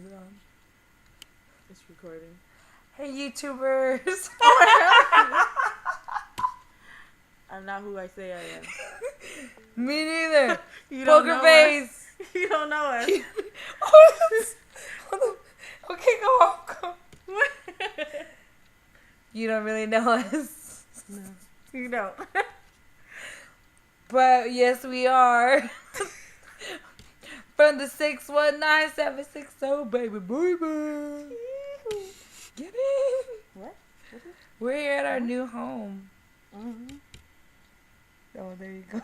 Is it on? It's recording. Hey, YouTubers. I'm not who I say I am. Me neither. You don't Poker know face. us. You don't know us. Okay, go on. Go. You don't really know us. No, you don't. But yes, we are. From the 619-760, baby, baby. Get in. What? We're here at our new home. Mm-hmm. Oh, there you go.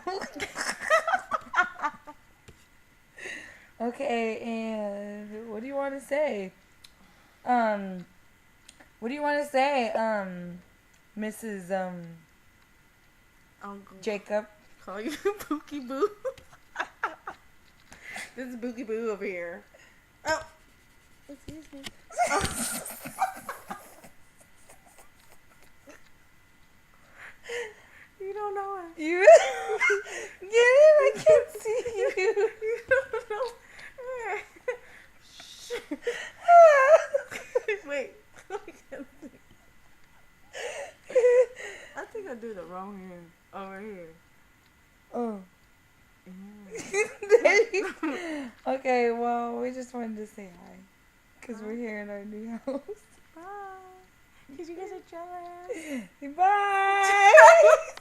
Okay, and what do you want to say? What do you want to say, Mrs. Uncle. Jacob? Call you Bookie Boo. This is Bookie Boo over here. Oh. Excuse me. Oh. You don't know us. You get it? I can't see you. You don't know. Wait. I think I do the wrong hand over here. Oh. Yeah. Okay, well, we just wanted to say hi. Because we're here in our new house. Bye. Because you guys are jealous. Bye.